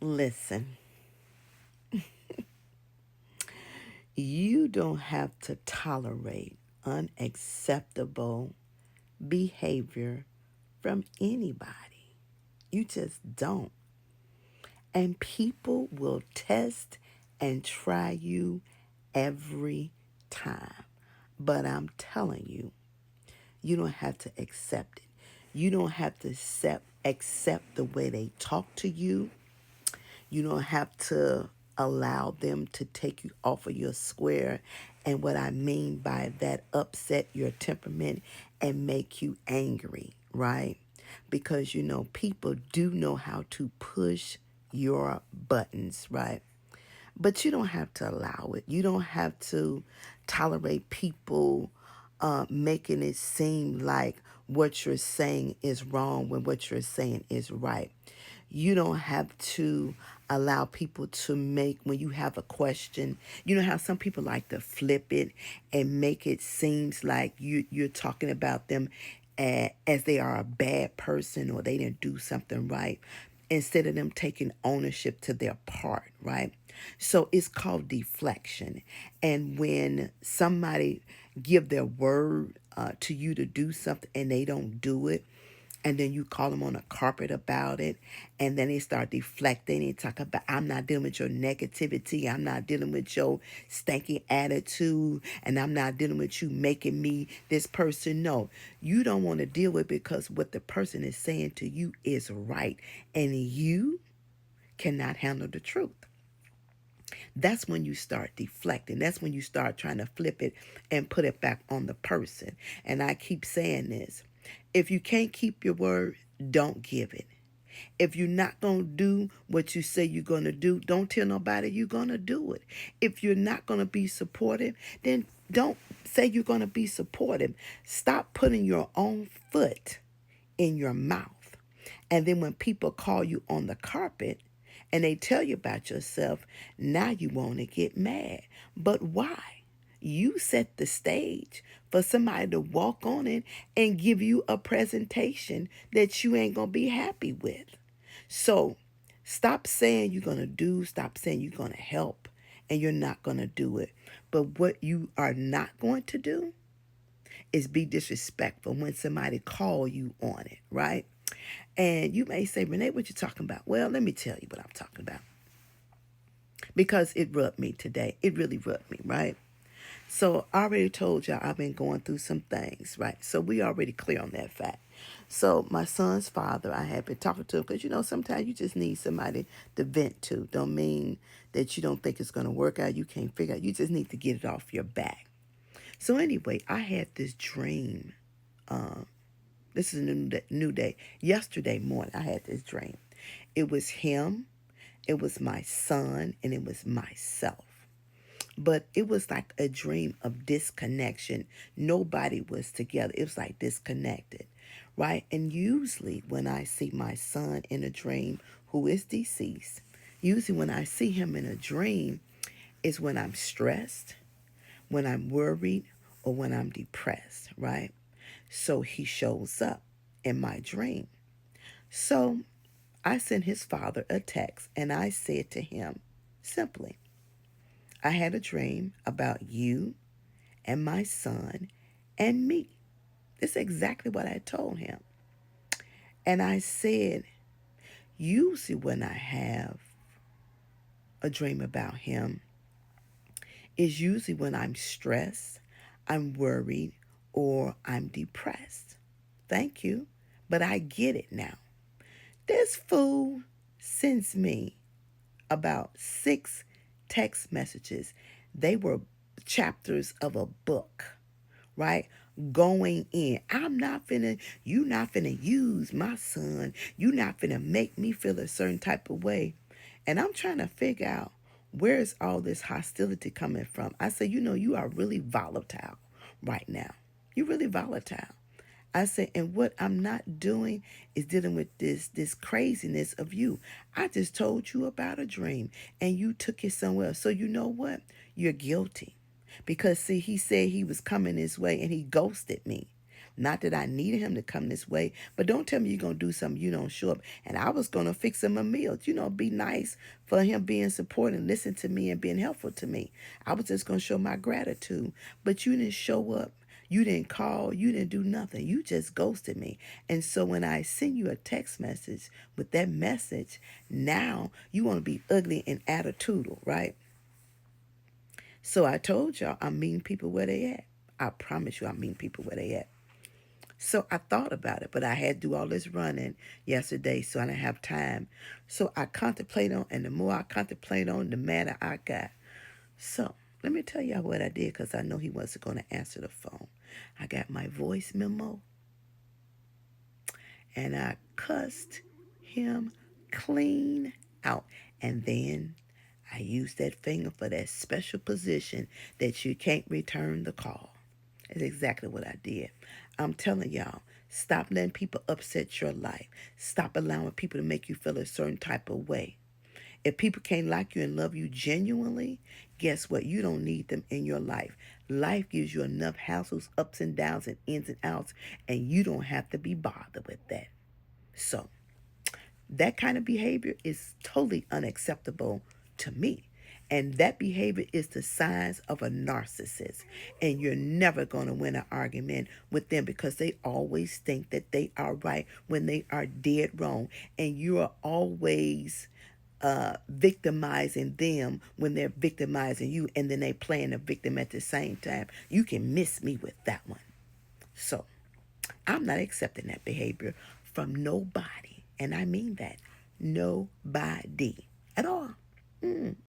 Listen, you don't have to tolerate unacceptable behavior from anybody. You just don't. And people will test and try you every time. But I'm telling you, you don't have to accept it. You don't have to accept the way they talk to you. You don't have to allow them to take you off of your square. And what I mean by that, upset your temperament and make you angry, right? Because people do know how to push your buttons, right? But you don't have to allow it. You don't have to tolerate people making it seem like what you're saying is wrong when what you're saying is right. You don't have to allow people to make, when you have a question, you know how some people like to flip it and make it seems like you're talking about them as they are a bad person or they didn't do something right instead of them taking ownership to their part, right? So it's called deflection. And when somebody give their word to you to do something and they don't do it, and then you call them on a carpet about it, and then they start deflecting and talk about, I'm not dealing with your negativity, I'm not dealing with your stanky attitude, and I'm not dealing with you making me this person. No, you don't want to deal with it because what the person is saying to you is right, and you cannot handle the truth. That's when you start deflecting. That's when you start trying to flip it and put it back on the person. And I keep saying this. If you can't keep your word, don't give it. If you're not going to do what you say you're going to do, don't tell nobody you're going to do it. If you're not going to be supportive, then don't say you're going to be supportive. Stop putting your own foot in your mouth. And then when people call you on the carpet and they tell you about yourself, now you want to get mad. But why? You set the stage for somebody to walk on it and give you a presentation that you ain't going to be happy with. So stop saying you're going to do, stop saying you're going to help, and you're not going to do it. But what you are not going to do is be disrespectful when somebody call you on it, right? And you may say, Renee, what you talking about? Well, let me tell you what I'm talking about. Because it rubbed me today. It really rubbed me, right? So I already told y'all I've been going through some things, right? So we already clear on that fact. So my son's father, I have been talking to him because, sometimes you just need somebody to vent to. Don't mean that you don't think it's going to work out. You can't figure out. You just need to get it off your back. So anyway, I had this dream. This is a new day. Yesterday morning, I had this dream. It was him, it was my son, and it was myself. But it was like a dream of disconnection. Nobody was together. It was like disconnected, right? And usually when I see my son in a dream who is deceased, usually when I see him in a dream is when I'm stressed, when I'm worried, or when I'm depressed, right? So he shows up in my dream. So I sent his father a text and I said to him simply, I had a dream about you and my son and me. This is exactly what I told him. And I said, usually when I have a dream about him, is usually when I'm stressed, I'm worried, or I'm depressed. Thank you, but I get it now. This fool sends me about 6 text messages. They were chapters of a book, right? Going in. You not finna use my son. You not finna make me feel a certain type of way. And I'm trying to figure out where is all this hostility coming from. I say, you are really volatile right now. You're really volatile. I say, and what I'm not doing is dealing with this craziness of you. I just told you about a dream and you took it somewhere else. So you know what? You're guilty. Because see, he said he was coming this way and he ghosted me. Not that I needed him to come this way, but don't tell me you're going to do something you don't show up. And I was going to fix him a meal, be nice for him being supportive and listen to me and being helpful to me. I was just going to show my gratitude. But you didn't show up. You didn't call. You didn't do nothing. You just ghosted me. And so when I send you a text message with that message, now you want to be ugly and attitudinal, right? So I told y'all I'm meeting people where they at. I promise you I'm meeting people where they at. So I thought about it, but I had to do all this running yesterday, so I didn't have time. So I contemplate on, and the more I contemplate on, the madder I got. So let me tell y'all what I did, because I know he wasn't going to answer the phone. I got my voice memo, and I cussed him clean out. And then I used that finger for that special position that you can't return the call. That's exactly what I did. I'm telling y'all, stop letting people upset your life. Stop allowing people to make you feel a certain type of way. If people can't like you and love you genuinely, guess what? You don't need them in your life. Life gives you enough hassles, ups and downs, and ins and outs, and you don't have to be bothered with that. So, that kind of behavior is totally unacceptable to me. And that behavior is the signs of a narcissist. And you're never going to win an argument with them because they always think that they are right when they are dead wrong. And you are always victimizing them when they're victimizing you. And then they playing the victim at the same time. You can miss me with that one. So I'm not accepting that behavior from nobody. And I mean that. Nobody at all.